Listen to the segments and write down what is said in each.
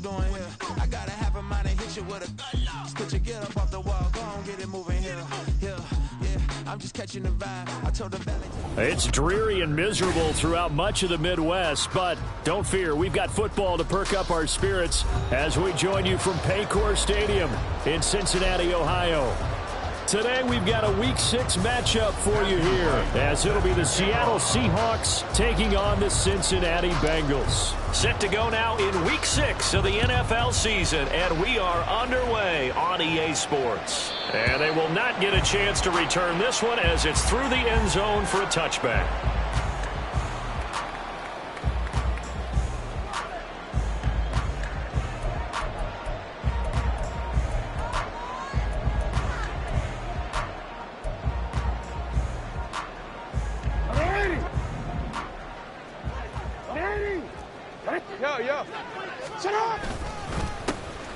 doing here? I gotta have a mind and hit you with a could you get up off the wall? Go on, get it moving here. Yeah, I'm just catching the vibe. I told the belly. It's dreary and miserable throughout much of the Midwest, but don't fear, we've got football to perk up our spirits as we join you from Paycor Stadium in Cincinnati, Ohio. Today we've got a Week 6 matchup for you here, as it'll be the Seattle Seahawks taking on the Cincinnati Bengals. Set to go now in Week 6 of the NFL season, and we are underway on EA Sports. And they will not get a chance to return this one as it's through the end zone for a touchback.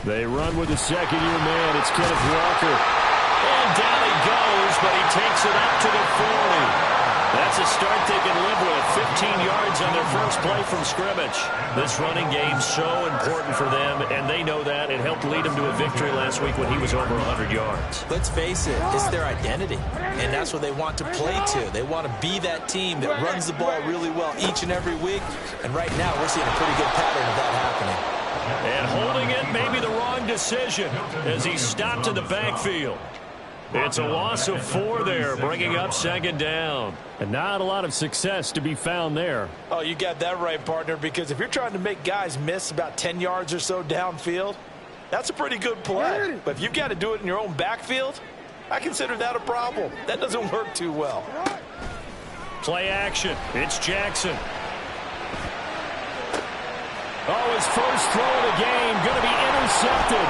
They run with the second-year man. It's Kenneth Walker. And down he goes, but he takes it up to the 40. That's a start they can live with. 15 yards on their first play from scrimmage. This running game's so important for them, and they know that. It helped lead them to a victory last week when he was over 100 yards. Let's face it, it's their identity, and that's what they want to play to. They want to be that team that runs the ball really well each and every week, and right now we're seeing a pretty good pattern of that happening. And holding it may be the wrong decision as he stopped in the backfield. It's a loss of 4 there, bringing up second down. And not a lot of success to be found there. Oh, you got that right, partner, because if you're trying to make guys miss about 10 yards or so downfield, that's a pretty good play. But if you've got to do it in your own backfield, I consider that a problem. That doesn't work too well. Play action. It's Jackson. Oh, his first throw of the game going to be intercepted.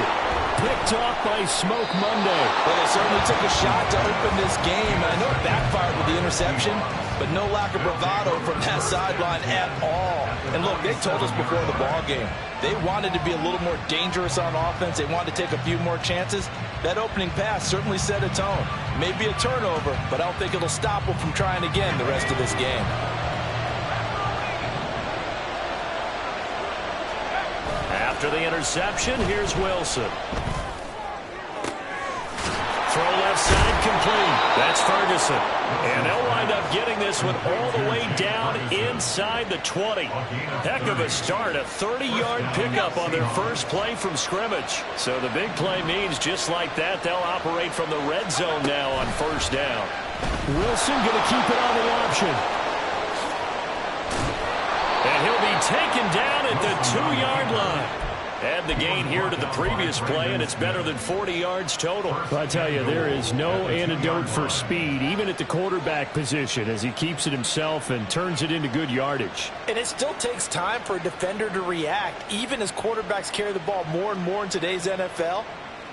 Picked off by Smoke Monday. Well, they certainly took a shot to open this game. I know it backfired with the interception, but no lack of bravado from that sideline at all. And look, they told us before the ball game, they wanted to be a little more dangerous on offense. They wanted to take a few more chances. That opening pass certainly set a tone. Maybe a turnover, but I don't think it'll stop them from trying again the rest of this game. After the interception, here's Wilson. Throw left side complete. That's Ferguson. And they'll wind up getting this one all the way down inside the 20. Heck of a start. A 30-yard pickup on their first play from scrimmage. So the big play means just like that, they'll operate from the red zone now on first down. Wilson going to keep it on the option. And he'll be taken down at the 2-yard line. Add the gain here to the previous play, and it's better than 40 yards total. I tell you, there is no antidote for speed, even at the quarterback position, as he keeps it himself and turns it into good yardage. And it still takes time for a defender to react, even as quarterbacks carry the ball more and more in today's NFL.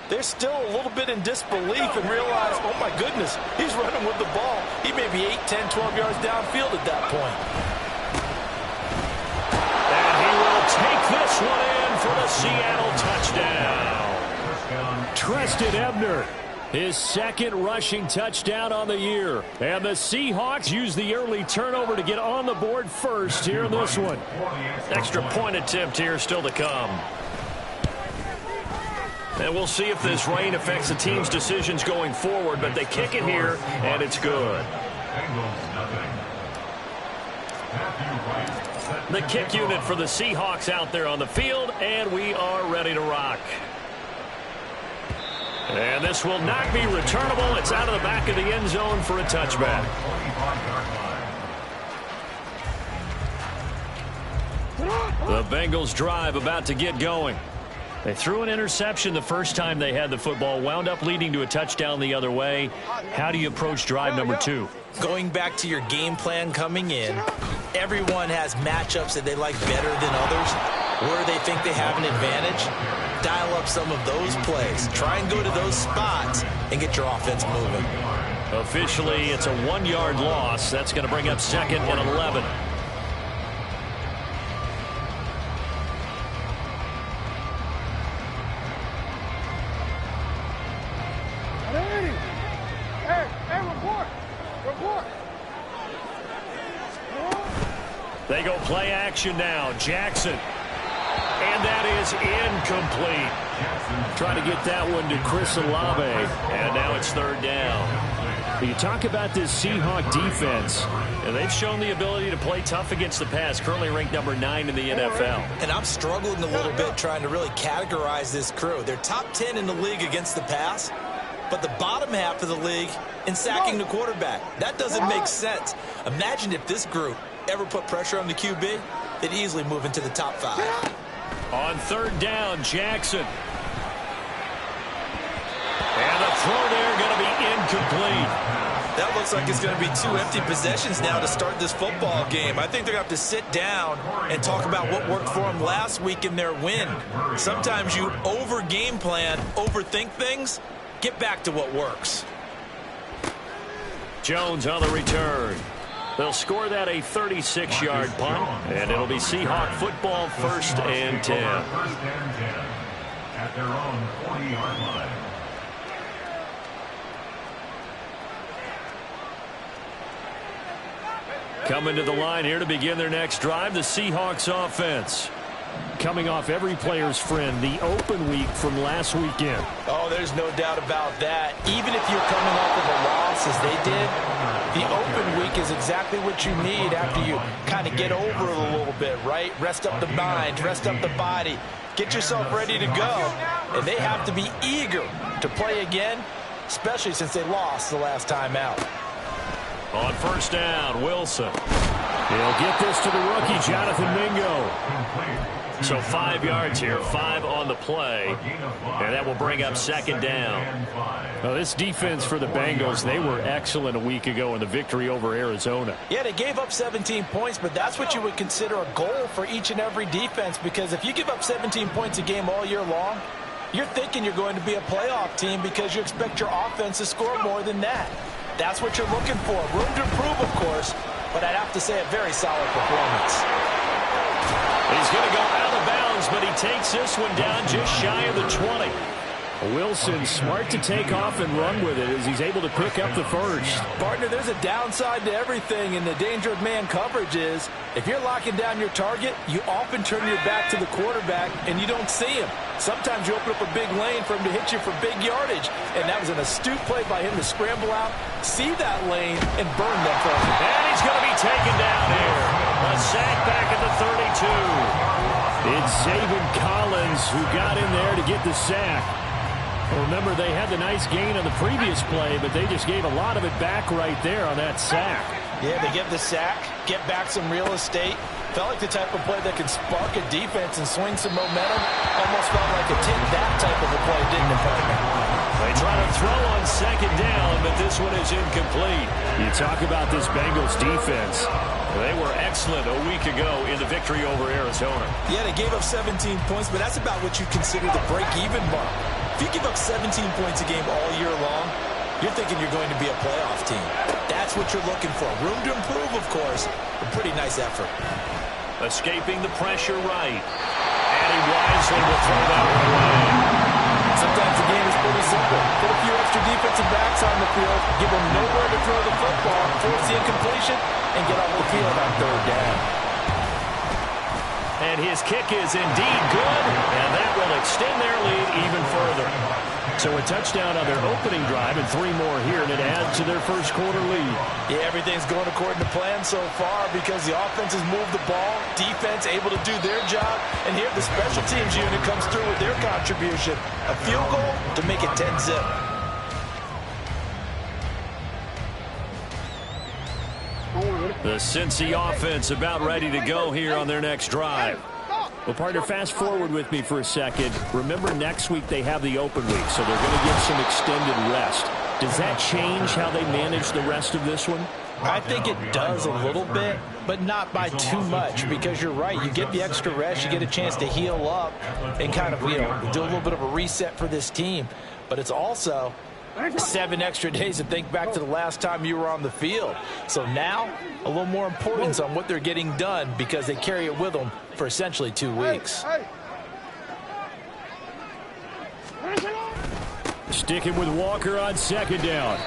They're still a little bit in disbelief and realize, oh my goodness, he's running with the ball. He may be 8, 10, 12 yards downfield at that point. And he will take this one in for the Seattle touchdown. Treston Ebner, his second rushing touchdown on the year. And the Seahawks use the early turnover to get on the board first here in this one. Extra point attempt here still to come. And we'll see if this rain affects the team's decisions going forward, but they kick it here, and it's good. The kick unit for the Seahawks out there on the field, and we are ready to rock. And this will not be returnable. It's out of the back of the end zone for a touchback. The Bengals drive about to get going. They threw an interception the first time they had the football, wound up leading to a touchdown the other way. How do you approach drive number 2? Going back to your game plan coming in, everyone has matchups that they like better than others. Where they think they have an advantage, dial up some of those plays. Try and go to those spots and get your offense moving. Officially, it's a 1-yard loss. That's going to bring up second and 11. They go play action now. Jackson. And that is incomplete. Trying to get that one to Chris Olave. And now it's third down. You talk about this Seahawk defense, and they've shown the ability to play tough against the pass, currently ranked number 9 in the NFL. And I'm struggling a little bit trying to really categorize this crew. They're top 10 in the league against the pass, but the bottom half of the league in sacking the quarterback. That doesn't make sense. Imagine if this group ever put pressure on the QB, they'd easily move into the top 5. On third down, Jackson. And the throw there going to be incomplete. That looks like it's going to be 2 empty possessions now to start this football game. I think they're going to have to sit down and talk about what worked for them last week in their win. Sometimes you over-game plan, overthink things. Get back to what works. Jones on the return. They'll score that a 36-yard punt, and it'll be Seahawk football, 1st and 10. At their own 40-yard line. Coming to the line here to begin their next drive, the Seahawks offense. Coming off every player's friend, the open week from last weekend. Oh, there's no doubt about that. Even if you're coming off of a loss as they did, the open week is exactly what you need after you kind of get over it a little bit, right? Rest up the mind, rest up the body, get yourself ready to go. And they have to be eager to play again, especially since they lost the last time out. On first down, Wilson. He'll get this to the rookie, Jonathan Mingo. So 5 yards here, 5 on the play, and that will bring up second down. Well, this defense for the Bengals, they were excellent a week ago in the victory over Arizona. Yeah, they gave up 17 points, but that's what you would consider a goal for each and every defense, because if you give up 17 points a game all year long, you're thinking you're going to be a playoff team because you expect your offense to score more than that. That's what you're looking for. Room to improve, of course, but I'd have to say a very solid performance. He's going to go out of bounds, but he takes this one down just shy of the 20. Wilson smart to take off and run with it as he's able to pick up the first. Partner, there's a downside to everything, and the danger of man coverage is if you're locking down your target, you often turn your back to the quarterback and you don't see him. Sometimes you open up a big lane for him to hit you for big yardage, and that was an astute play by him to scramble out, see that lane, and burn them for him. And he's going to be taken down here. A sack back at the 32. It's Zaven Collins who got in there to get the sack. Remember, they had the nice gain on the previous play, but they just gave a lot of it back right there on that sack. Yeah, they get the sack, get back some real estate. Felt like the type of play that can spark a defense and swing some momentum. Almost felt like a take-that type of a play, didn't it, partner? They try to throw on second down, but this one is incomplete. You talk about this Bengals defense. They were excellent a week ago in the victory over Arizona. Yeah, they gave up 17 points, but that's about what you consider the break-even mark. If you give up 17 points a game all year long, you're thinking you're going to be a playoff team. That's what you're looking for. Room to improve, of course, a pretty nice effort. Escaping the pressure right. And he wisely will throw that one away. Sometimes the game is pretty simple. Put a few extra defensive backs on the field, give them nowhere to throw the football, force the incompletion, and get off the field on third down. And his kick is indeed good, and that will extend their lead even further. So a touchdown on their opening drive and 3 more here, and it adds to their first quarter lead. Yeah, everything's going according to plan so far because the offense has moved the ball, defense able to do their job, and here the special teams unit comes through with their contribution. A field goal to make it 10-zip. The Cincy offense about ready to go here on their next drive. Well, partner, fast forward with me for a second. Remember, next week they have the open week, so they're going to get some extended rest. Does that change how they manage the rest of this one? I think it does a little bit, but not by too much, because you're right. You get the extra rest, you get a chance to heal up and kind of, do a little bit of a reset for this team. But it's also 7 extra days to think back to the last time you were on the field. So now, a little more importance on what they're getting done because they carry it with them for essentially 2 weeks. Sticking with Walker on second down.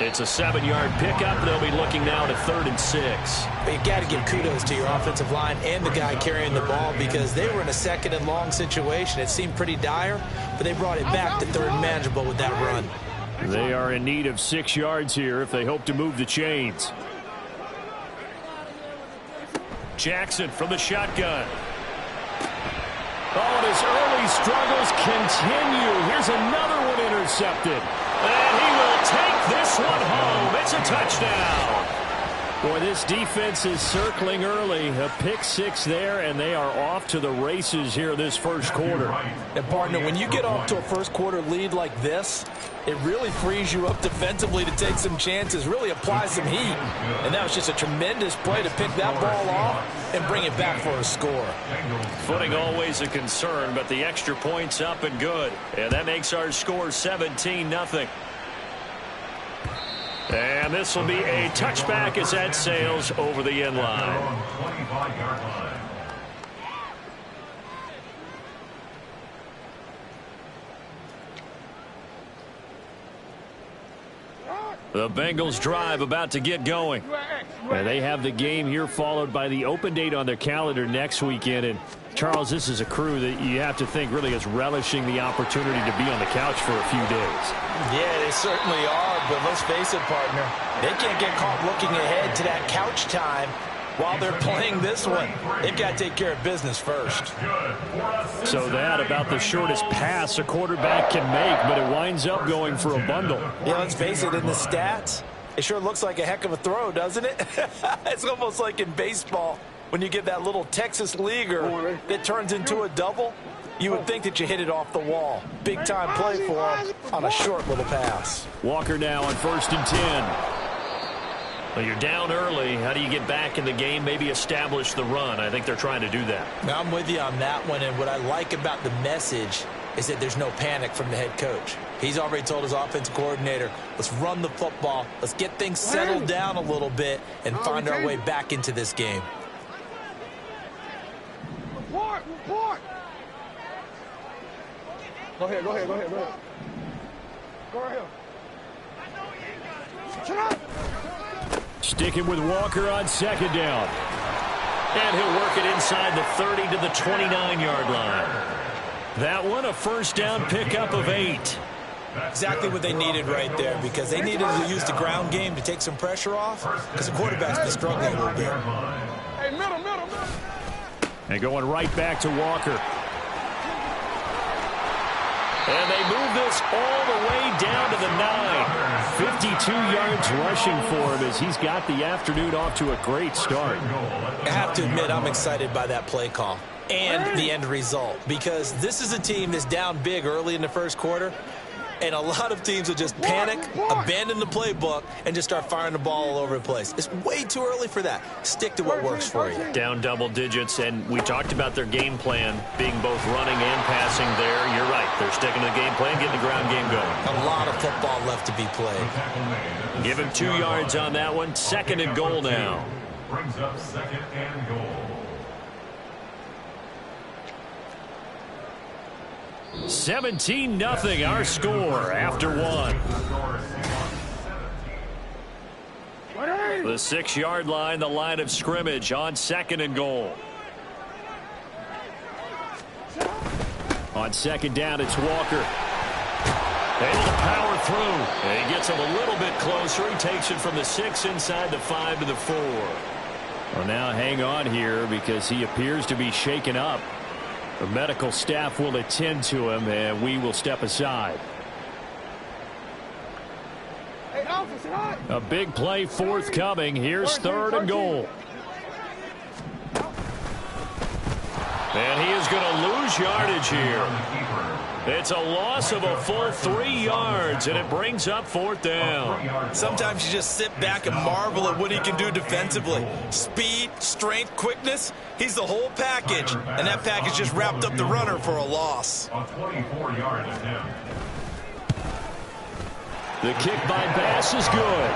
It's a 7-yard pickup. They'll be looking now to 3rd and 6. But you got to give kudos to your offensive line and the guy carrying the ball because they were in a 2nd and long situation. It seemed pretty dire, but they brought it back to 3rd and manageable with that run. They are in need of 6 yards here if they hope to move the chains. Jackson from the shotgun. Oh, and his early struggles continue. Here's another one intercepted. And he will take this one home. It's a touchdown. Boy, this defense is circling early. A pick 6 there, and they are off to the races here this first quarter. And, partner, when you get off to a first-quarter lead like this, it really frees you up defensively to take some chances, really apply some heat. And that was just a tremendous play to pick that ball off and bring it back for a score. Footing always a concern, but the extra point's up and good. And that makes our score 17-0. And this will be a touchback as that sails over the end line. 25-yard line. The Bengals drive about to get going. And they have the game here followed by the open date on their calendar next weekend. And Charles, this is a crew that you have to think really is relishing the opportunity to be on the couch for a few days. Yeah, they certainly are, but let's face it, partner. They can't get caught looking ahead to that couch time while they're playing this one. They've got to take care of business first. So that about the shortest pass a quarterback can make, but it winds up going for a bundle. Yeah, let's face it, in the stats, it sure looks like a heck of a throw, doesn't it? It's almost like in baseball when you get that little Texas leaguer that turns into a double. You would think that you hit it off the wall. Big time play for him on a short little pass. Walker now on 1st and 10. Well, you're down early. How do you get back in the game? Maybe establish the run. I think they're trying to do that. Now, I'm with you on that one, and what I like about the message is that there's no panic from the head coach. He's already told his offensive coordinator, let's run the football, let's get things settled down a little bit and find our way back into this game. Report! Go ahead. Go right here. Shut up! Sticking with Walker on 2nd down. And he'll work it inside the 30 to the 29-yard line. That one a 1st down pickup of 8. Exactly what they needed right there because they needed to use the ground game to take some pressure off because the quarterback's been struggling a little bit. Hey, middle. And going right back to Walker. And they move this all the way down to the 9. 52 yards rushing for him as he's got the afternoon off to a great start. I have to admit, I'm excited by that play call and the end result because this is a team that's down big early in the first quarter, and a lot of teams will just panic, abandon the playbook, and just start firing the ball all over the place. It's way too early for that. Stick to what works for you. Down double digits, and we talked about their game plan being both running and passing there. You're right. They're sticking to the game plan, getting the ground game going. A lot of football left to be played. Give him 2 yards on that one. 2nd and goal now. Brings up 2nd and goal. 17-0 our score after 1. The 6-yard line, the line of scrimmage on 2nd and goal. On 2nd down, it's Walker. Able to power through. And he gets him a little bit closer. He takes it from the 6 inside the 5 to the 4. Well, now hang on here because he appears to be shaken up. The medical staff will attend to him, and we will step aside. Hey, officer, a big play forthcoming. Here's 3rd and goal. And he is going to lose yardage here. It's a loss of a full 3 yards, and it brings up 4th down. Sometimes you just sit back and marvel at what he can do defensively. Speed, strength, quickness. He's the whole package, and that package just wrapped up the runner for a loss. A 24-yard attempt. The kick by Bass is good.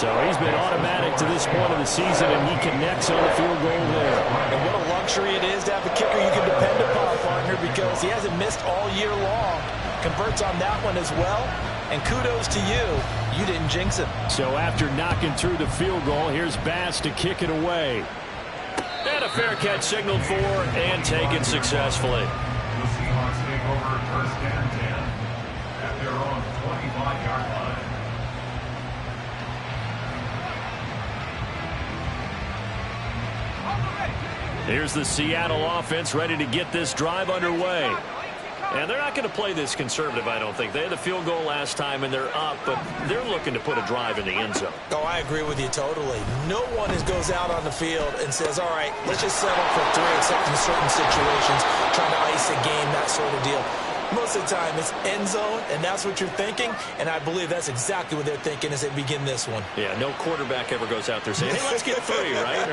So he's been automatic to this point of the season, and he connects on the field goal there. And what a luxury it is to have a kicker you can depend upon, partner, because he hasn't missed all year long. Converts on that one as well, And kudos to you. You didn't jinx it. So after knocking through the field goal, here's Bass to kick it away. And a fair catch signaled for and taken successfully. The Seahawks take over first and 10 at their own 25-yard line. Here's the Seattle offense ready to get this drive underway. And they're not going to play this conservative, I don't think. They had the field goal last time, and they're up, but they're looking to put a drive in the end zone. Oh, I agree with you totally. No one goes out on the field and says, all right, let's just settle for 3, except in certain situations, trying to ice a game, that sort of deal. Most of the time, it's end zone, and that's what you're thinking, and I believe that's exactly what they're thinking as they begin this one. Yeah, no quarterback ever goes out there saying, hey, let's get 3, right?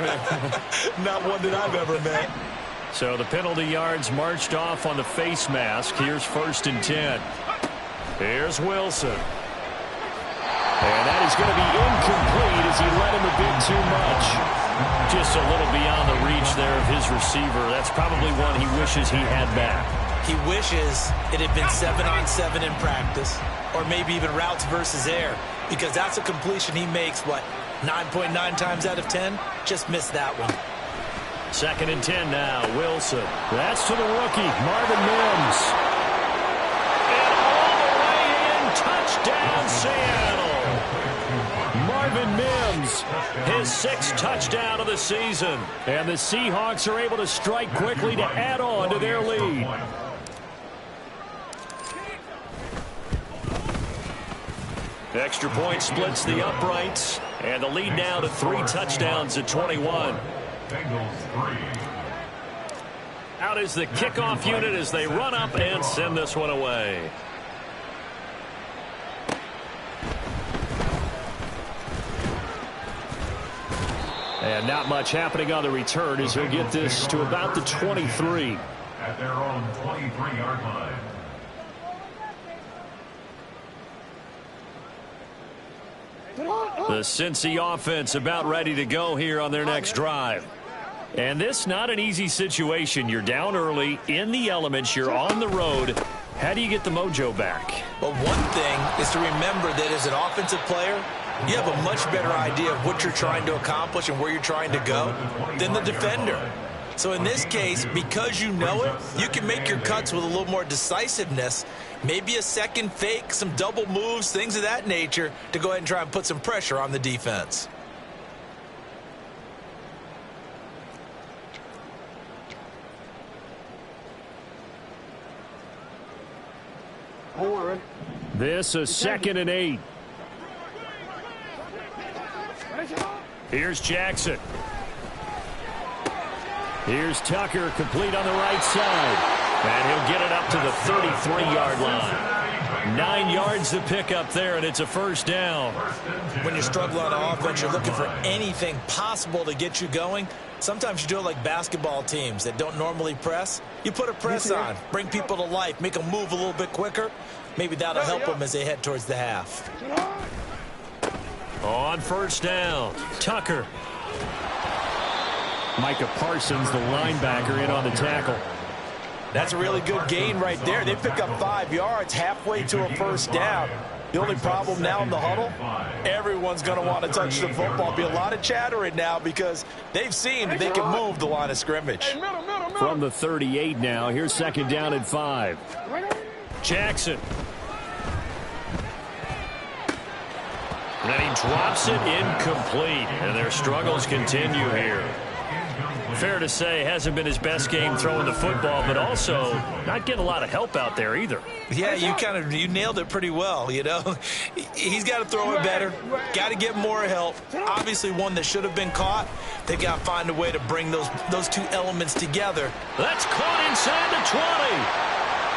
Not one that I've ever met. So the penalty yards marched off on the face mask. Here's first and 10. Here's Wilson. And that is going to be incomplete as he let him a bit too much. Just a little beyond the reach there of his receiver. That's probably one he wishes he had back. He wishes it had been 7-on-7 in practice, or maybe even routes versus air, because that's a completion he makes, 9.9 times out of 10? Just missed that one. Second and 10 now, Wilson. That's to the rookie, Marvin Mims. And all the way in, touchdown Seattle. Marvin Mims, his 6th touchdown of the season. And the Seahawks are able to strike quickly to add on to their lead. Extra point splits the uprights. And the lead now to 3 touchdowns at 21. Bengals 3. Out is the kickoff unit as they run up and send this one away. And not much happening on the return as he'll get this to about the 23. At their own 23-yard line. The Cincy offense about ready to go here on their next drive. And this not an easy situation. You're down early, in the elements, you're on the road. How do you get the mojo back? Well, one thing is to remember that as an offensive player, you have a much better idea of what you're trying to accomplish and where you're trying to go than the defender. So in this case, because you know it, you can make your cuts with a little more decisiveness, maybe a second fake, some double moves, things of that nature, to go ahead and try and put some pressure on the defense. This is 2nd and 8. Here's Jackson. Here's Tucker, complete on the right side. And he'll get it up to the 33-yard line. 9 yards to pick up there, and it's a first down. When you struggle on offense, you're looking for anything possible to get you going. Sometimes you do it like basketball teams that don't normally press. You put a press on, bring people to life, make them move a little bit quicker. Maybe that'll help them as they head towards the half. On first down, Tucker. Micah Parsons, the linebacker, in on the tackle. That's a really good gain right there. They pick up 5 yards halfway to a first down. The only problem now in the huddle, everyone's going to want to touch the football. Be a lot of chattering now because they've seen they can move the line of scrimmage. From the 38 now, here's 2nd down and 5. Jackson. And then he drops it incomplete, and their struggles continue here. Fair to say, hasn't been his best game throwing the football, but also not getting a lot of help out there either. Yeah, you nailed it pretty well, you know. He's got to throw it better, got to get more help. Obviously one that should have been caught. They've got to find a way to bring those two elements together. That's caught inside the 20.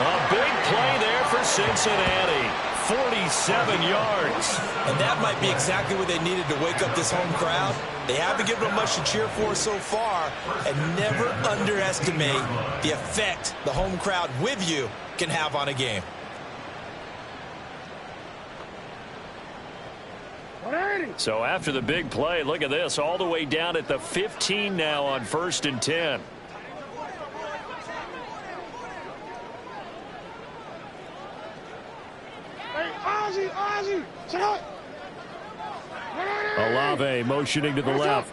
A big play there for Cincinnati. 47 yards. And that might be exactly what they needed to wake up this home crowd. They haven't given them much to cheer for so far, and never underestimate the effect the home crowd with you can have on a game. So after the big play, look at this, all the way down at the 15 now on 1st and 10. Olave motioning to the left.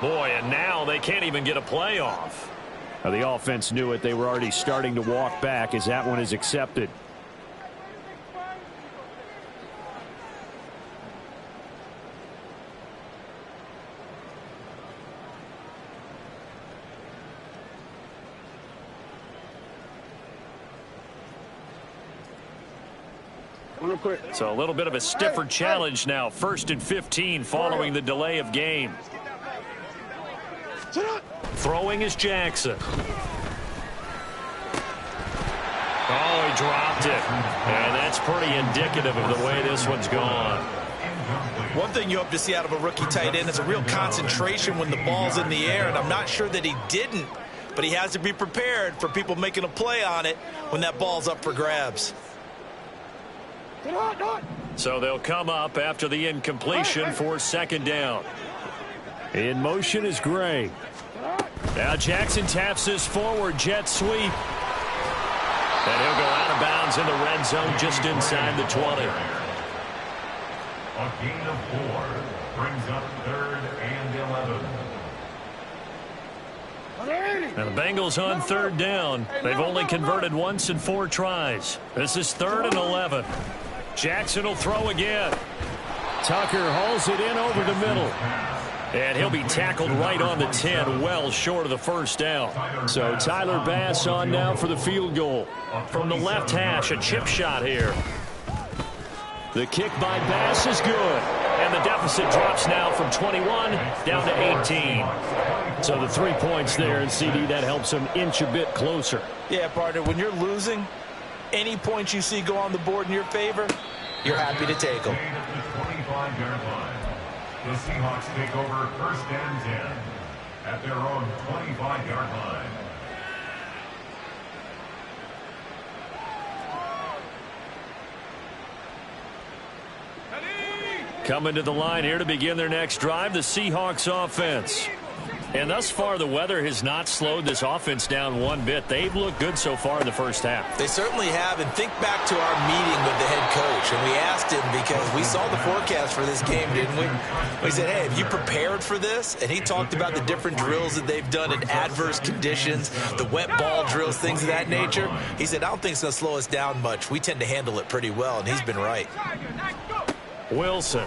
Boy, and now they can't even get a play off. Now, the offense knew it. They were already starting to walk back as that one is accepted. So a little bit of a stiffer challenge now. 1st and 15 following the delay of game. Throwing is Jackson. Oh, he dropped it. And that's pretty indicative of the way this one's gone. One thing you hope to see out of a rookie tight end is a real concentration when the ball's in the air, and I'm not sure that he didn't, but he has to be prepared for people making a play on it when that ball's up for grabs. So they'll come up after the incompletion for 2nd down. In motion is Gray. Now Jackson taps this forward jet sweep. And he'll go out of bounds in the red zone just inside the 20. A gain of 4 brings up 3rd and 11. And the Bengals on 3rd down. They've only converted once in 4 tries. This is 3rd and 11. Jackson will throw again. Tucker hauls it in over the middle. And he'll be tackled right on the 10, well short of the 1st down. So Tyler Bass on now for the field goal. From the left hash, a chip shot here. The kick by Bass is good. And the deficit drops now from 21 down to 18. So the 3 points there, and CD, that helps them inch a bit closer. Yeah, partner, when you're losing, any points you see go on the board in your favor, you're happy to take them. The 25-yard line. The Seahawks take over 1st and 10 at their own 25-yard line. Coming to the line here to begin their next drive, the Seahawks offense. And thus far, the weather has not slowed this offense down one bit. They've looked good so far in the 1st half. They certainly have, and think back to our meeting with the head coach, and we asked him because we saw the forecast for this game, didn't we? We said, hey, have you prepared for this? And he talked about the different drills that they've done in adverse conditions, the wet ball drills, things of that nature. He said, I don't think it's going to slow us down much. We tend to handle it pretty well, and he's been right. Wilson.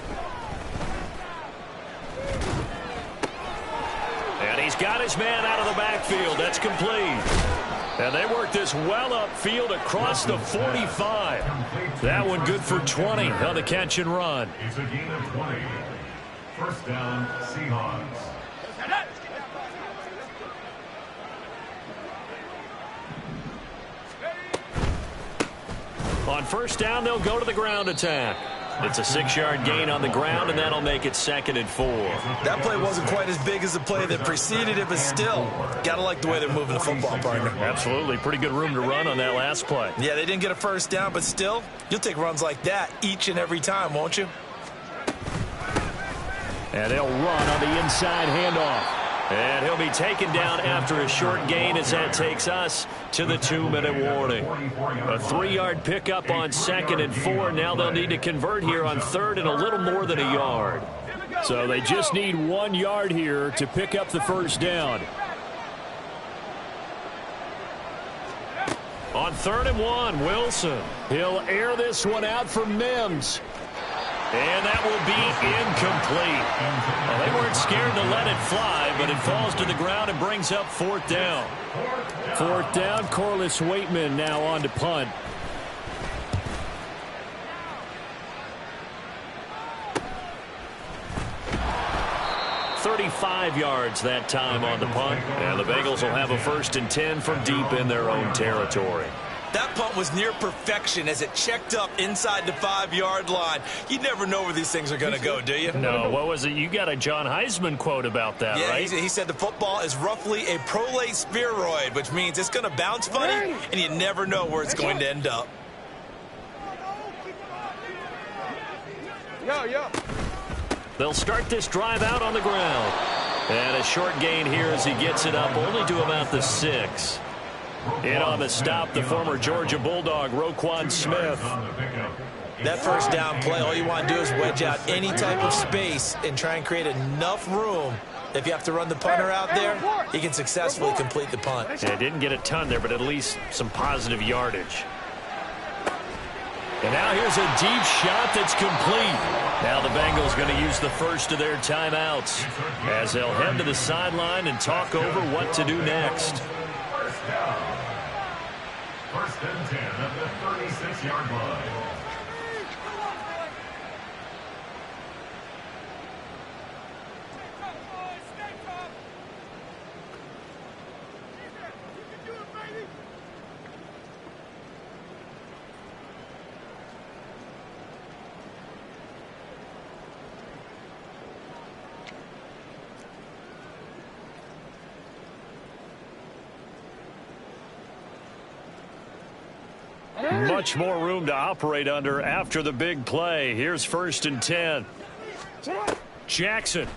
And he's got his man out of the backfield. That's complete. And they work this well upfield across the 45. That one good for 20 on the catch and run. It's a gain of 20. 1st down, Seahawks. On 1st down, they'll go to the ground attack. It's a 6-yard gain on the ground, and that'll make it 2nd and 4. That play wasn't quite as big as the play that preceded it, but still, gotta like the way they're moving the football, partner. Absolutely. Pretty good room to run on that last play. Yeah, they didn't get a 1st down, but still, you'll take runs like that each and every time, won't you? And they'll run on the inside handoff. And he'll be taken down after a short gain as that takes us to the 2-minute warning. A 3-yard pickup on 2nd and 4. Now they'll need to convert here on 3rd and a little more than a yard. So they just need 1 yard here to pick up the 1st down. On 3rd and 1, Wilson. He'll air this one out for Mims. And that will be incomplete. Well, they weren't scared to let it fly, but it falls to the ground and brings up 4th down. 4th down, Corliss Waitman now on to punt. .35 yards that time on the punt. And the Bengals will have a 1st and 10 from deep in their own territory. That punt was near perfection as it checked up inside the 5-yard line. You never know where these things are going to go, do you? No, what was it? You got a John Heisman quote about that, yeah, right? He said the football is roughly a prolate spheroid, which means it's going to bounce funny, and you never know where it's going to end up. They'll start this drive out on the ground. And a short gain here as he gets it up only to about the 6. In on the stop, the former Georgia Bulldog, Roquan Smith. That first down play, all you want to do is wedge out any type of space and try and create enough room. If you have to run the punter out there, he can successfully complete the punt. Yeah, didn't get a ton there, but at least some positive yardage. And now here's a deep shot that's complete. Now the Bengals going to use the first of their timeouts as they'll head to the sideline and talk over what to do next. First down. First and 10 at the 36-yard line. Much more room to operate under after the big play. Here's first and 10. Jackson.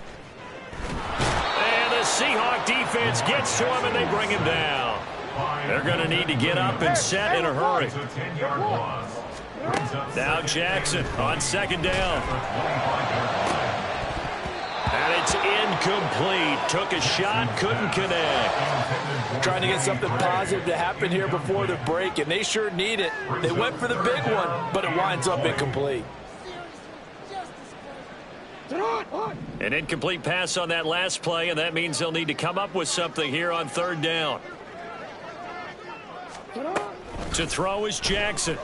And the Seahawk defense gets to him, and they bring him down. They're going to need to get up and set in a hurry. Now Jackson on second down. And it's incomplete. Took a shot, couldn't connect. Trying to get something positive to happen here before the break, and they sure need it. They went for the big one, but it winds up incomplete. An incomplete pass on that last play, and that means they'll need to come up with something here on third down. To throw is Jackson.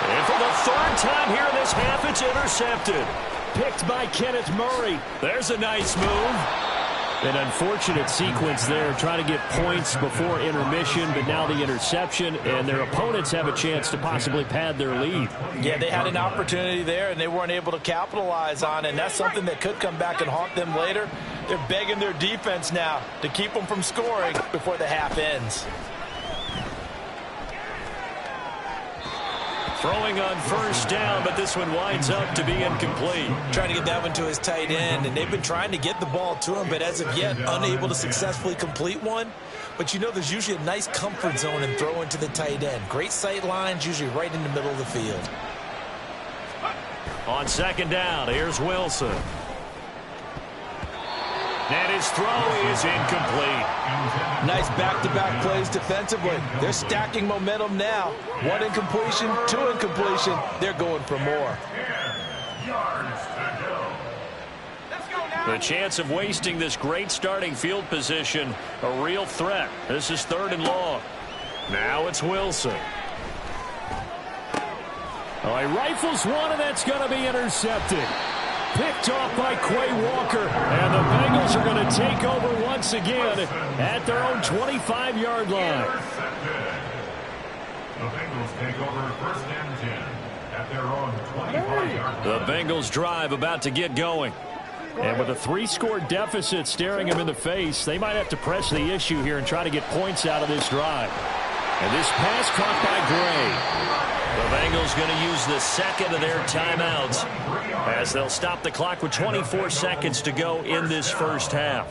And for the third time here in this half, it's intercepted. Picked by Kenneth Murray. There's a nice move. An unfortunate sequence there, trying to get points before intermission, but now the interception, and their opponents have a chance to possibly pad their lead. Yeah, they had an opportunity there, and they weren't able to capitalize on it, and that's something that could come back and haunt them later. They're begging their defense now to keep them from scoring before the half ends. Throwing on first down, but this one winds up to be incomplete. Trying to get that one to his tight end, and they've been trying to get the ball to him, but as of yet, unable to successfully complete one. But you know there's usually a nice comfort zone in throwing to the tight end. Great sight lines, usually right in the middle of the field. On second down, here's Wilson. And his throw is incomplete. Nice back-to-back plays defensively. They're stacking momentum now. One incompletion, two incompletion. They're going for more. The chance of wasting this great starting field position, a real threat. This is third and long. Now it's Wilson. Oh, he rifles one, and that's going to be intercepted. Picked off by Quay Walker, and the Bengals are going to take over once again at their own 25-yard line. The Bengals take over first and 10 at their own 25-yard line. The Bengals drive about to get going. And with a 3-score deficit staring them in the face, they might have to press the issue here and try to get points out of this drive. And this pass caught by Gray. The Bengals going to use the second of their timeouts as they'll stop the clock with 24 seconds to go in this first half.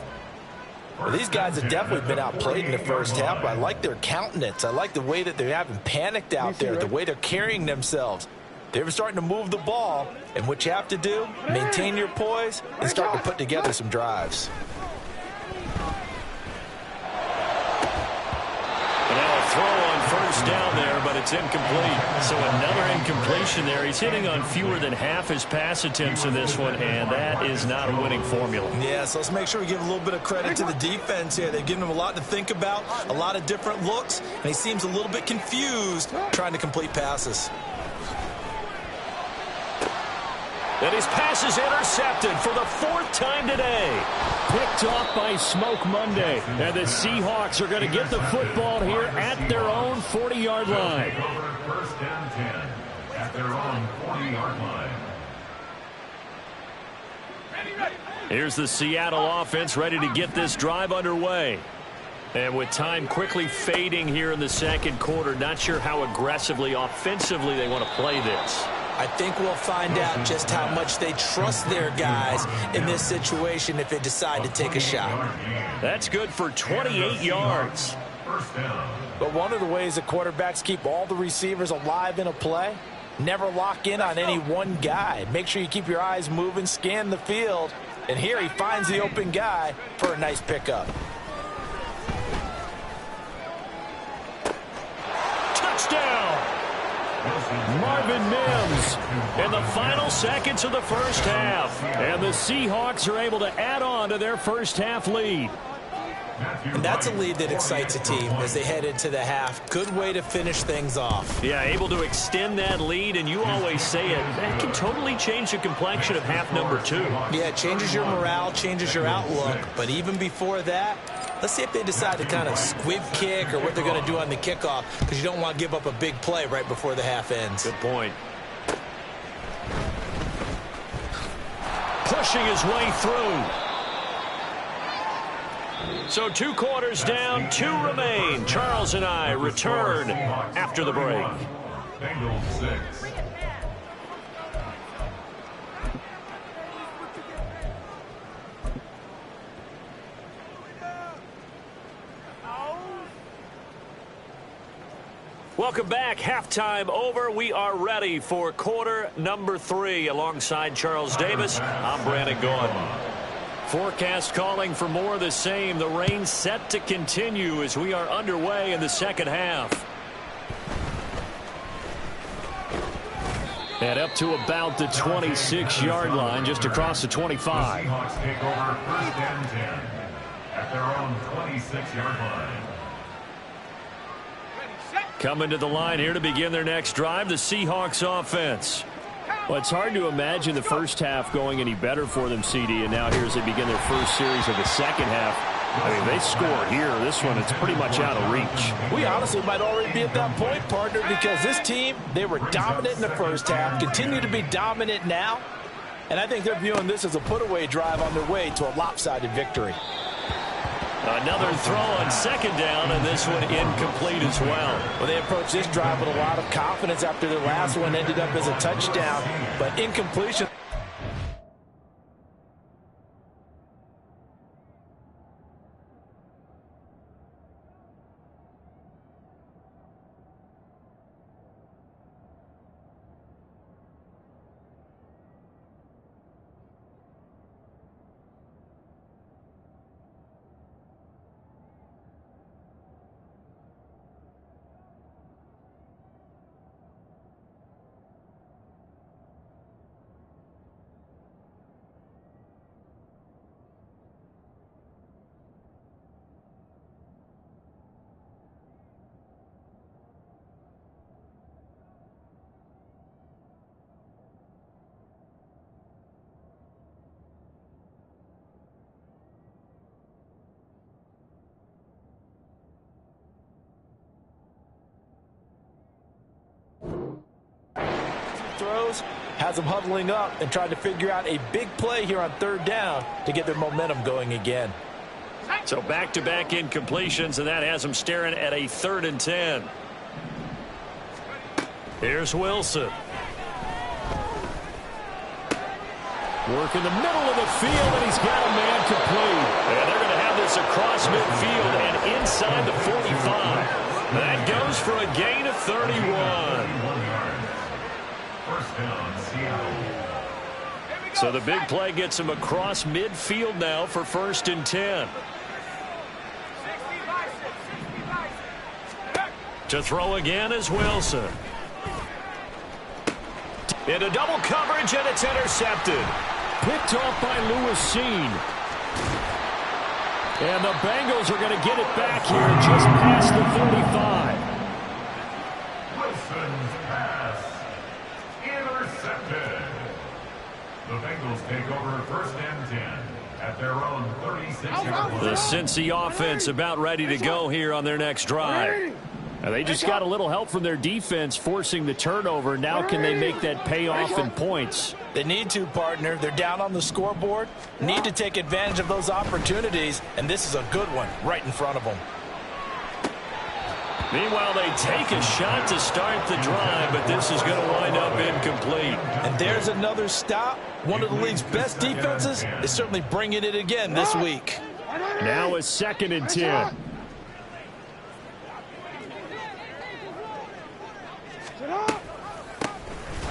Well, these guys have definitely been outplayed in the first half, but I like their countenance. I like the way that they haven't panicked out there, the way they're carrying themselves. They're starting to move the ball, and what you have to do, maintain your poise and start to put together some drives. Throw on first down there, but it's incomplete. So another incompletion there. He's hitting on fewer than half his pass attempts in this one, and that is not a winning formula. Yeah, so let's make sure we give a little bit of credit to the defense here. They've given him a lot to think about, a lot of different looks, and he seems a little bit confused trying to complete passes. And his pass is intercepted for the fourth time today. Picked off by Smoke Monday. And the Seahawks are going to get the football here at their own 40-yard line. First and 10 at their own 40-yard line. Here's the Seattle offense ready to get this drive underway. And with time quickly fading here in the second quarter, not sure how aggressively, offensively they want to play this. I think we'll find out just how much they trust their guys in this situation if they decide to take a shot. That's good for 28 yards. But one of the ways the quarterbacks keep all the receivers alive in a play, never lock in on any one guy. Make sure you keep your eyes moving, scan the field. And here he finds the open guy for a nice pickup. Touchdown! Marvin Mims in the final seconds of the first half. And the Seahawks are able to add on to their first half lead. And that's a lead that excites a team as they head into the half. Good way to finish things off. Yeah, able to extend that lead, and you always say it, that can totally change the complexion of half number 2. Yeah, it changes your morale, changes your outlook. But even before that, let's see if they decide to kind of squib kick or what they're going to do on the kickoff, because you don't want to give up a big play right before the half ends. Good point. Pushing his way through. So 2 quarters down, 2 remain. Charles and I return after the break. Bengals 6. Welcome back. Halftime over. We are ready for quarter number 3. Alongside Charles Davis, I'm Brandon Gordon. Forecast calling for more of the same. The rain set to continue as we are underway in the second half. And up to about the 26-yard line, just across the 25. The Seahawks take over first and 10 at their own 26-yard line. Coming to the line here to begin their next drive, the Seahawks offense. Well, it's hard to imagine the first half going any better for them, CD, and now here as they begin their first series of the second half. I mean, they score here. This one, it's pretty much out of reach. We honestly might already be at that point, partner, because this team, they were dominant in the first half, continue to be dominant now, and I think they're viewing this as a put-away drive on their way to a lopsided victory. Another throw on second down, and this one incomplete as well. Well, they approached this drive with a lot of confidence after their last one ended up as a touchdown, but incompletion. Throws, has them huddling up and trying to figure out a big play here on third down to get their momentum going again. So back-to-back incompletions, and that has them staring at a 3rd and 10. Here's Wilson. Work in the middle of the field, and he's got a man complete. And they're going to have this across midfield and inside the 45. That goes for a gain of 31. First down, Seattle. So the big play gets him across midfield now for 1st and 10. To throw again is Wilson. Into double coverage, and it's intercepted. Picked off by Lewis Seen. And the Bengals are going to get it back here just past the 45. Wilson's pass intercepted. The Bengals take over 1st and 10 at their own 36-yard line. The Cincy offense about ready to go here on their next drive. And they just got a little help from their defense forcing the turnover. Now can they make that pay off in points? They need to, partner. They're down on the scoreboard. Need to take advantage of those opportunities, and this is a good one right in front of them. Meanwhile, they take a shot to start the drive, but this is going to wind up incomplete. And there's another stop. One of the league's best defenses is certainly bringing it again this week. Now a 2nd and 10.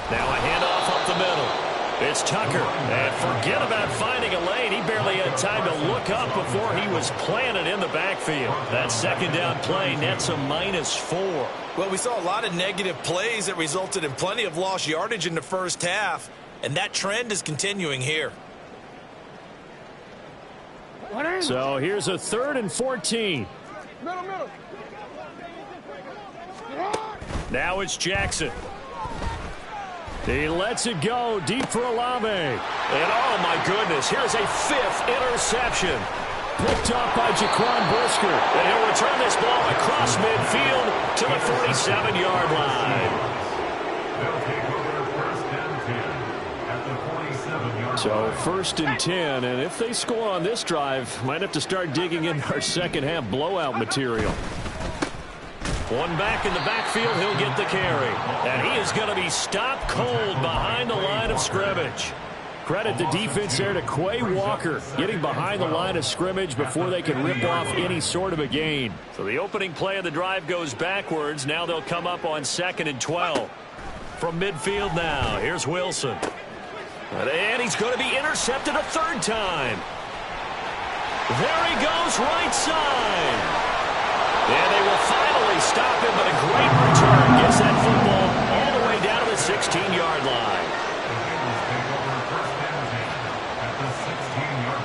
Now a handoff up the middle. It's Tucker. And forget about finding a lane. He barely had time to look up before he was planted in the backfield. That 2nd down play nets a -4. Well, we saw a lot of negative plays that resulted in plenty of lost yardage in the first half. And that trend is continuing here. So here's a 3rd and 14. Middle. Now it's Jackson. He lets it go deep for Olave. And oh my goodness, here's a 5th interception. Picked up by Jaquan Brisker. And he'll return this ball across midfield to the 47-yard line. They'll take over 1st and 10 at the 47-yard So line. 1st and 10, and if they score on this drive, might have to start digging in our second half blowout material. One back in the backfield, he'll get the carry. And he is going to be stopped cold behind the line of scrimmage. Credit the defense there to Quay Walker, getting behind the line of scrimmage before they can rip off any sort of a gain. So the opening play of the drive goes backwards. Now they'll come up on 2nd and 12. From midfield now, here's Wilson. And he's going to be intercepted a 3rd time. There he goes, right side. And they will finally stop him, but a great return gets that football all the way down to the 16-yard line. Take over 1st and 10 at the 16-yard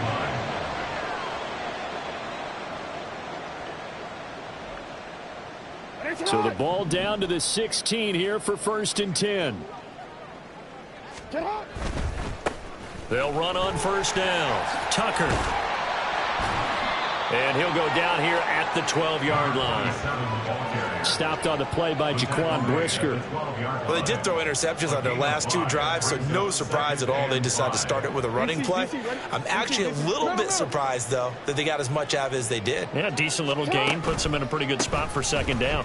line. So the ball down to the 16 here for 1st and 10. They'll run on 1st down. Tucker. And he'll go down here at the 12-yard line. Stopped on the play by Jaquan Brisker. Well, they did throw interceptions on their last 2 drives, so no surprise at all they decided to start it with a running play. I'm actually a little bit surprised, though, that they got as much out of it as they did. Yeah, decent little gain. Puts them in a pretty good spot for 2nd down.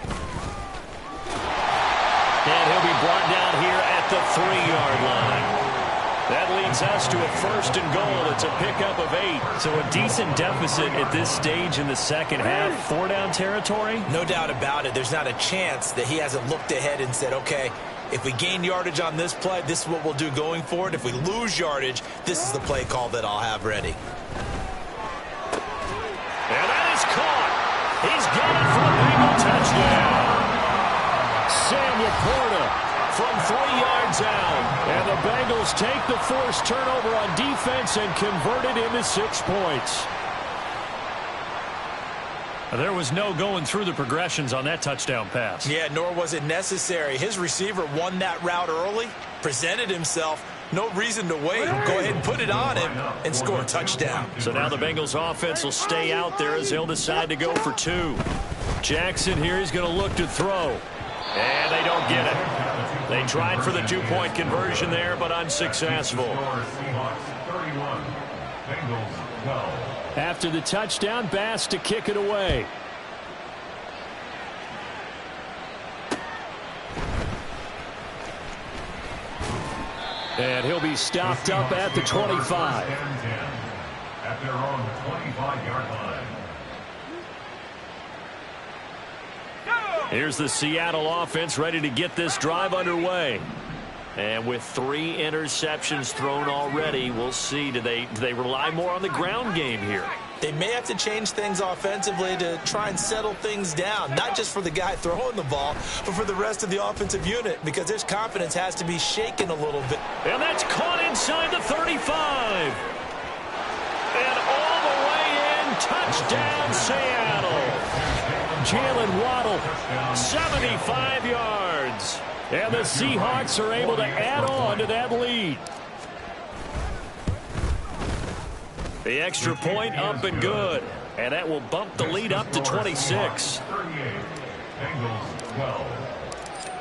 And he'll be brought down here at the 3-yard line. That leads us to a 1st and goal. It's a pickup of 8. So a decent deficit at this stage in the second half. 4-down territory? No doubt about it. There's not a chance that he hasn't looked ahead and said, okay, if we gain yardage on this play, this is what we'll do going forward. If we lose yardage, this is the play call that I'll have ready. And that is caught. He's got it for a Bengal touchdown. Sam Laporta from 3 yards out. And the Bengals take the forced turnover on defense and convert it into 6 points. There was no going through the progressions on that touchdown pass. Yeah, nor was it necessary. His receiver won that route early, presented himself. No reason to wait. Go ahead and put it on him and score a touchdown. So now the Bengals offense will stay out there as they'll decide to go for 2. Jackson here is going to look to throw. And they don't get it. They tried for the 2-point conversion there, but unsuccessful. After the touchdown, Bass to kick it away. And he'll be stopped up at the 25. At their own 25-yard line. Here's the Seattle offense ready to get this drive underway. And with 3 interceptions thrown already, we'll see. Do they rely more on the ground game here? They may have to change things offensively to try and settle things down, not just for the guy throwing the ball, but for the rest of the offensive unit, because his confidence has to be shaken a little bit. And that's caught inside the 35. And all the way in, touchdown Seattle. Jalen Waddle, 75 yards. And the Seahawks are able to add on to that lead. The extra point up and good. And that will bump the lead up to 26.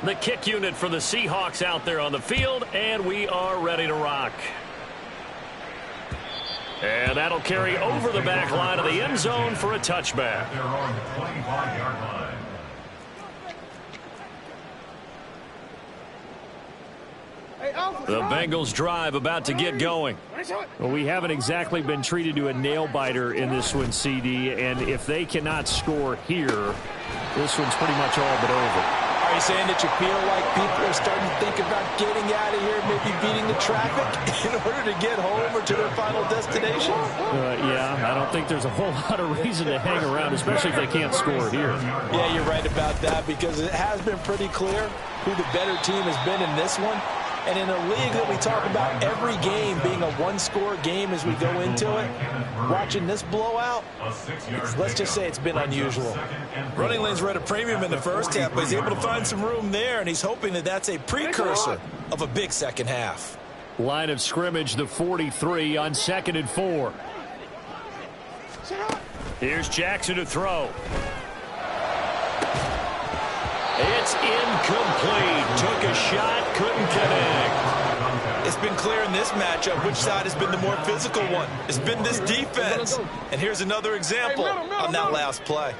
The kick unit for the Seahawks out there on the field, and we are ready to rock. And that'll carry over the back line of the end zone for a touchback. They're on the 25-yard line. The Bengals drive about to get going. Well, we haven't exactly been treated to a nail-biter in this one, CD, and if they cannot score here, this one's pretty much all but over. Are you saying that you feel like people are starting to think about getting out of here, maybe beating the traffic in order to get home or to their final destination? Yeah, I don't think there's a whole lot of reason to hang around, especially if they can't score here. Yeah, you're right about that, because it has been pretty clear who the better team has been in this one. And in a league that we talk about every game being a one-score game as we go into it, watching this blowout, let's just say it's been unusual. Running lanes were at a premium in the first half, but he's able to find some room there, and he's hoping that that's a precursor of a big second half. Line of scrimmage, the 43 on 2nd and 4. Here's Jackson to throw. It's incomplete. Took a shot, couldn't connect. It's been clear in this matchup which side has been the more physical one. It's been this defense. And here's another example on that last play.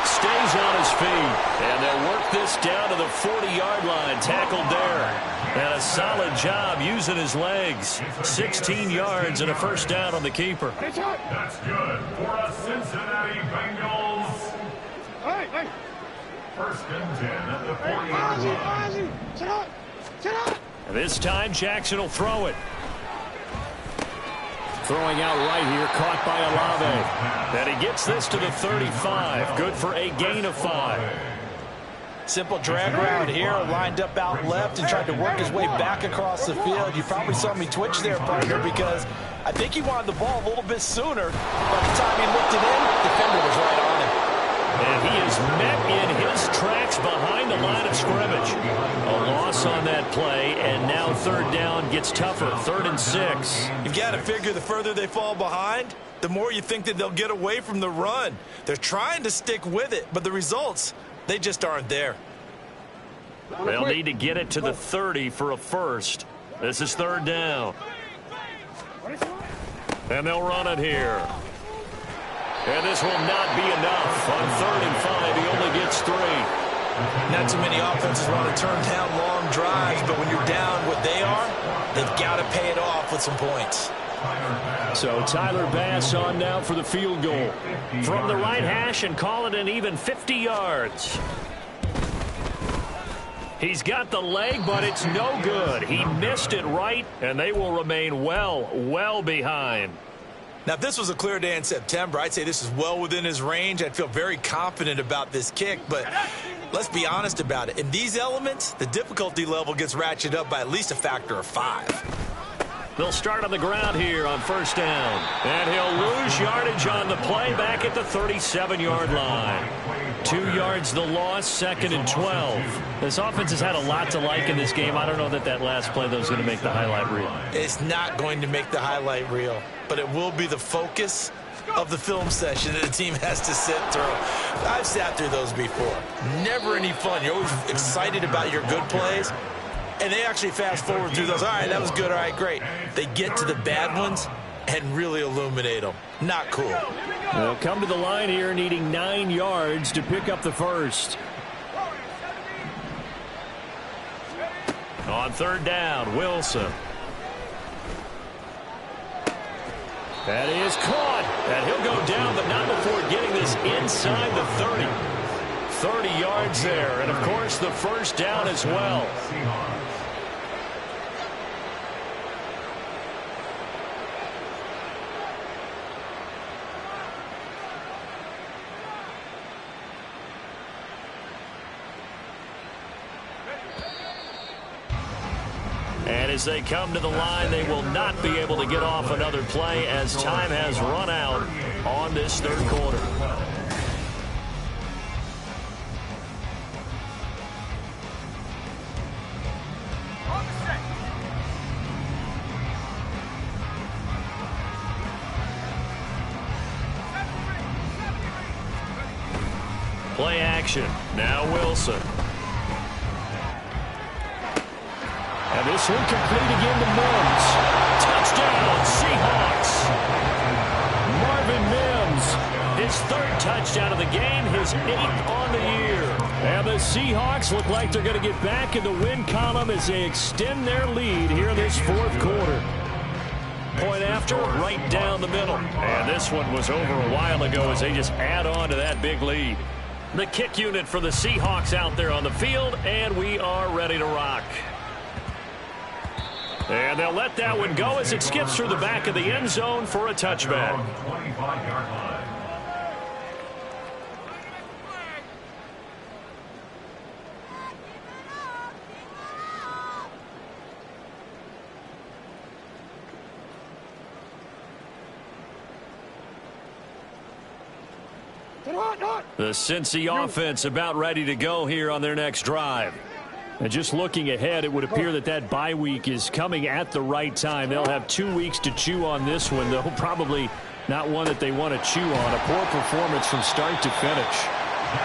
Stays on his feet. And they'll work this down to the 40-yard line. Tackled there. And a solid job using his legs. 16 yards and a first down on the keeper. That's good for a Cincinnati Bengals. Hey. First and 10 at the 40-yard line. This time Jackson will throw it. Throwing out right here, caught by Olave. And he gets this to the 35. Good for a gain of 5. Simple drag route here, lined up out left and tried to work his way back across the field. You probably saw me twitch there, partner, because I think he wanted the ball a little bit sooner. By the time he looked it in, the defender was right on him. And he is met in his tracks behind the line of scrimmage. A loss on that play, and now 3rd down gets tougher. 3rd and 6. You've got to figure the further they fall behind, the more you think that they'll get away from the run. They're trying to stick with it, but the results, they just aren't there. They'll need to get it to the 30 for a first. This is 3rd down. And they'll run it here. And this will not be enough. On 3rd and 5, he only gets 3. Not too many offenses want to turn down long drives, but when you're down what they are, they've got to pay it off with some points. So Tyler Bass on now for the field goal. From the right hash and call it an even 50 yards. He's got the leg, but it's no good. He missed it right, and they will remain well behind. Now, if this was a clear day in September, I'd say this is well within his range. I'd feel very confident about this kick, but let's be honest about it. In these elements, the difficulty level gets ratcheted up by at least a factor of 5. They'll start on the ground here on 1st down. And he'll lose yardage on the play back at the 37-yard line. 2 yards the loss, 2nd and 12. This offense has had a lot to like in this game. I don't know that last play, though, is going to make the highlight reel. It's not going to make the highlight reel, but it will be the focus of the film session that the team has to sit through. I've sat through those before. Never any fun. You're always excited about your good plays. And they actually fast forward through those. All right, that was good. All right, great. They get to the bad ones and really illuminate them. Not cool. They'll come to the line here needing 9 yards to pick up the first. On 3rd down, Wilson. That is caught. And he'll go down, but not before getting this inside the 30. 30 yards there. And, of course, the first down as well. And as they come to the line, they will not be able to get off another play as time has run out on this 3rd quarter. Play action. Now Wilson. And this one complete again to Mims. Touchdown, Seahawks. Marvin Mims, his 3rd touchdown of the game, his 8th on the year. And the Seahawks look like they're going to get back in the win column as they extend their lead here in this 4th quarter. Point after, right down the middle. And this one was over a while ago as they just add on to that big lead. The kick unit for the Seahawks out there on the field, and we are ready to rock. And they'll let that one go as it skips through the back of the end zone for a touchback. 25-yard line. The Cincy offense about ready to go here on their next drive. And just looking ahead, it would appear that that bye week is coming at the right time. They'll have 2 weeks to chew on this one, though probably not one that they want to chew on. A poor performance from start to finish.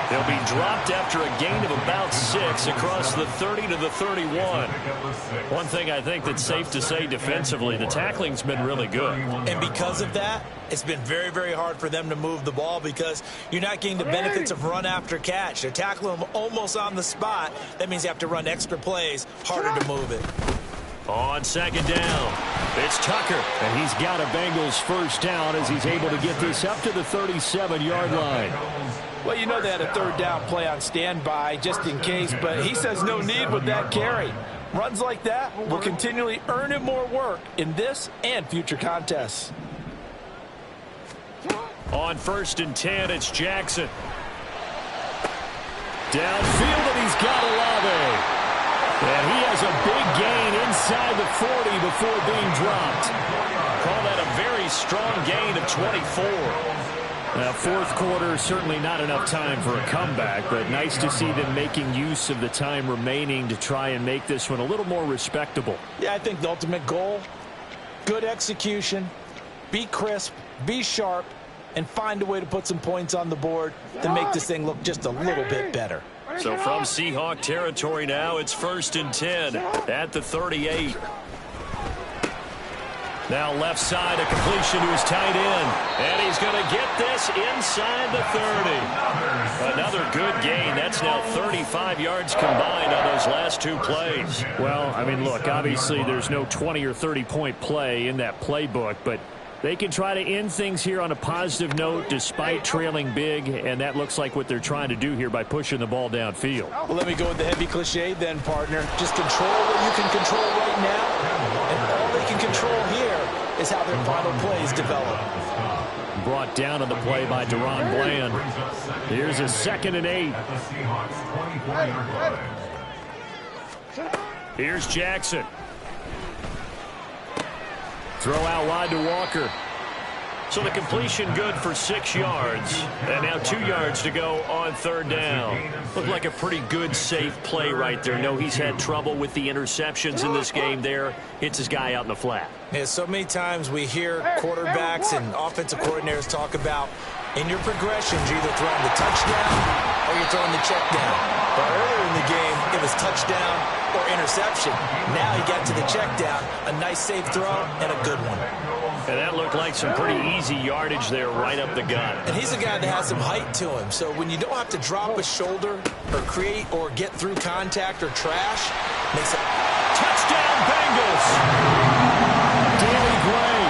They'll be dropped after a gain of about 6 across the 30 to the 31. One thing I think that's safe to say defensively, the tackling's been really good. And because of that, it's been very, very hard for them to move the ball because you're not getting the benefits of run after catch. They're tackling them almost on the spot. That means you have to run extra plays, harder to move it. On 2nd down, it's Tucker, and he's got a Bengals 1st down as he's able to get this up to the 37-yard line. Well, you know they had a 3rd down play on standby just in case, but he says no need with that carry. Runs like that will continually earn him more work in this and future contests. On 1st and 10, it's Jackson. Downfield, and he's got Olave. And he has a big gain inside the 40 before being dropped. Call that a very strong gain of 24. Now, 4th quarter, certainly not enough time for a comeback, but nice to see them making use of the time remaining to try and make this one a little more respectable. Yeah, I think the ultimate goal, good execution, be crisp, be sharp, and find a way to put some points on the board to make this thing look just a little bit better. So from Seahawk territory now, it's 1st and 10 at the 38. Now left side, a completion to his tight end. And he's going to get this inside the 30. Another good gain. That's now 35 yards combined on those last 2 plays. Well, I mean, look, obviously there's no 20 or 30-point play in that playbook, but they can try to end things here on a positive note despite trailing big, and that looks like what they're trying to do here by pushing the ball downfield. Well, let me go with the heavy cliche then, partner. Just control what you can control right now, and all they can control here is how their final plays develop. Brought down on the play by Deron Bland. Here's a 2nd and 8. Here's Jackson. Throw out wide to Walker. So the completion good for 6 yards. And now 2 yards to go on 3rd down. Looked like a pretty good, safe play right there. No, he's had trouble with the interceptions in this game there. Hits his guy out in the flat. Yeah, so many times we hear quarterbacks and offensive coordinators talk about in your progressions, you're either throwing the touchdown or you're throwing the check down. But earlier in the game, it was touchdown or interception. Now he got to the check down, a nice safe throw, and a good one. And that looked like some pretty easy yardage there right up the gut. And he's a guy that has some height to him. So when you don't have to drop a shoulder or create or get through contact or trash, makes it touchdown Bengals. Daly Gray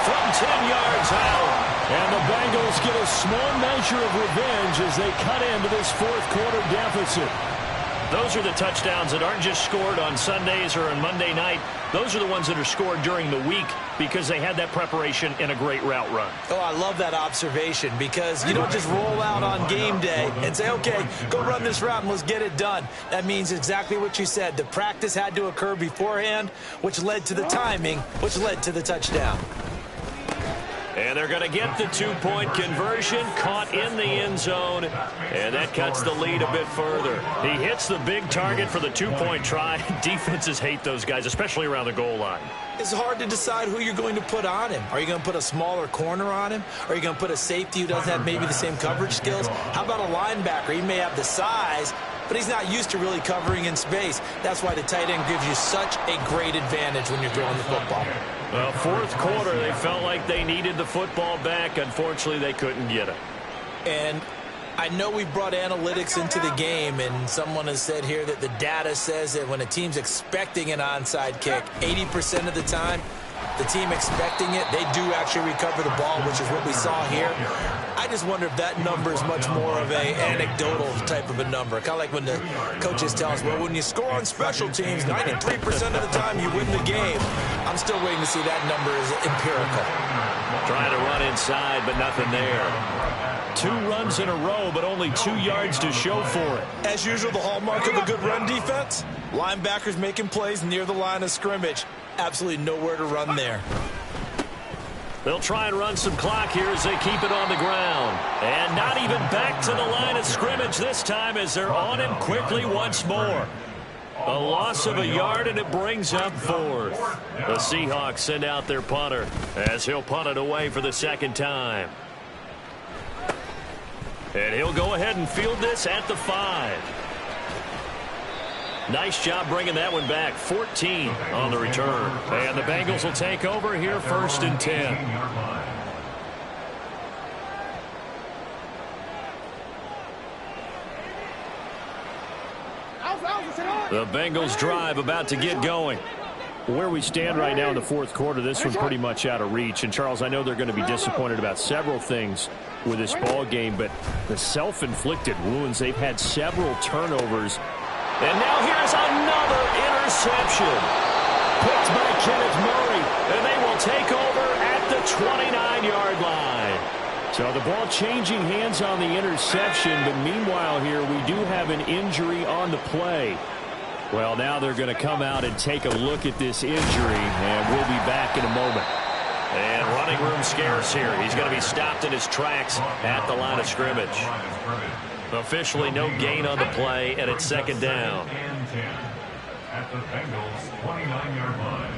from 10 yards out. And the Bengals get a small measure of revenge as they cut into this 4th quarter deficit. Those are the touchdowns that aren't just scored on Sundays or on Monday night. Those are the ones that are scored during the week because they had that preparation in a great route run. Oh, I love that observation because you don't just roll out on game day and say, okay, go run this route and let's get it done. That means exactly what you said. The practice had to occur beforehand, which led to the timing, which led to the touchdown. And they're going to get the 2-point conversion, caught in the end zone, and that cuts the lead a bit further. He hits the big target for the 2-point try. Defenses hate those guys, especially around the goal line. It's hard to decide who you're going to put on him. Are you going to put a smaller corner on him? Are you going to put a safety who doesn't have maybe the same coverage skills? How about a linebacker? He may have the size, but he's not used to really covering in space. That's why the tight end gives you such a great advantage when you're throwing the football. Well, 4th quarter, they felt like they needed the football back. Unfortunately, they couldn't get it. And I know we brought analytics into the game, and someone has said here that the data says that when a team's expecting an onside kick, 80% of the time, the team expecting it, they do actually recover the ball, which is what we saw here. I just wonder if that number is much more of a anecdotal type of a number. Kind of like when the coaches tell us, well, when you score on special teams, 93% of the time you win the game. I'm still waiting to see that number is empirical. Trying to run inside, but nothing there. 2 runs in a row, but only 2 yards to show for it. As usual, the hallmark of a good run defense, linebackers making plays near the line of scrimmage. Absolutely nowhere to run there. They'll try and run some clock here as they keep it on the ground. And not even back to the line of scrimmage this time as they're on him quickly once more. A loss of a yard, and it brings up 4th. The Seahawks send out their punter as he'll punt it away for the 2nd time. And he'll go ahead and field this at the 5. Nice job bringing that one back. 14 on the return. And the Bengals will take over here 1st and 10. The Bengals drive about to get going. Where we stand right now in the 4th quarter, this one's pretty much out of reach. And, Charles, I know they're going to be disappointed about several things with this ball game, but the self-inflicted wounds, they've had several turnovers. And now here's another interception. Picked by Kenneth Murray, and they will take over at the 29-yard line. So the ball changing hands on the interception, but meanwhile here we do have an injury on the play. Well, now they're going to come out and take a look at this injury, and we'll be back in a moment. And running room scarce here. He's going to be stopped in his tracks at the line of scrimmage. Officially no gain on the play, and it's 2nd down. At the Bengals' 29-yard line.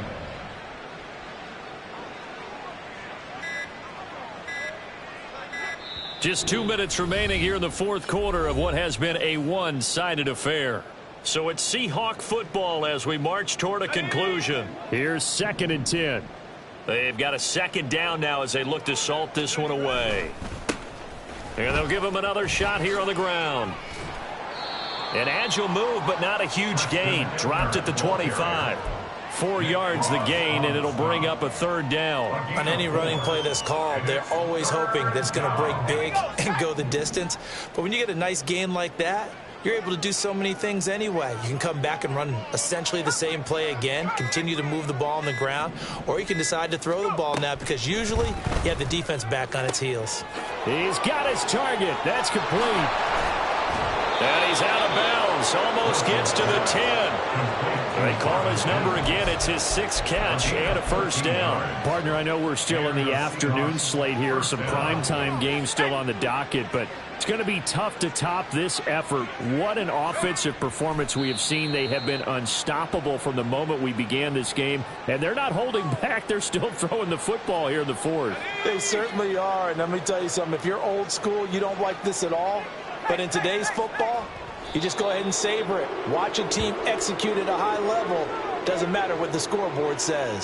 Just 2 minutes remaining here in the 4th quarter of what has been a one-sided affair. So it's Seahawk football as we march toward a conclusion. Here's 2nd and 10. They've got a 2nd down now as they look to salt this one away. And they'll give him another shot here on the ground. An agile move, but not a huge gain. Dropped at the 25. 4 yards the gain, and it'll bring up a 3rd down. On any running play that's called, they're always hoping that it's going to break big and go the distance. But when you get a nice gain like that, you're able to do so many things anyway. You can come back and run essentially the same play again, continue to move the ball on the ground, or you can decide to throw the ball now because usually you have the defense back on its heels. He's got his target. That's complete. And he's out of bounds. Almost gets to the 10. They call his number again. It's his 6th catch and a 1st down. Partner, I know we're still in the afternoon slate here. Some primetime games still on the docket, but it's going to be tough to top this effort. What an offensive performance we have seen. They have been unstoppable from the moment we began this game, and they're not holding back. They're still throwing the football here in the 4th. They certainly are, and let me tell you something. If you're old school, you don't like this at all. But in today's football, you just go ahead and savor it. Watch a team execute at a high level. Doesn't matter what the scoreboard says.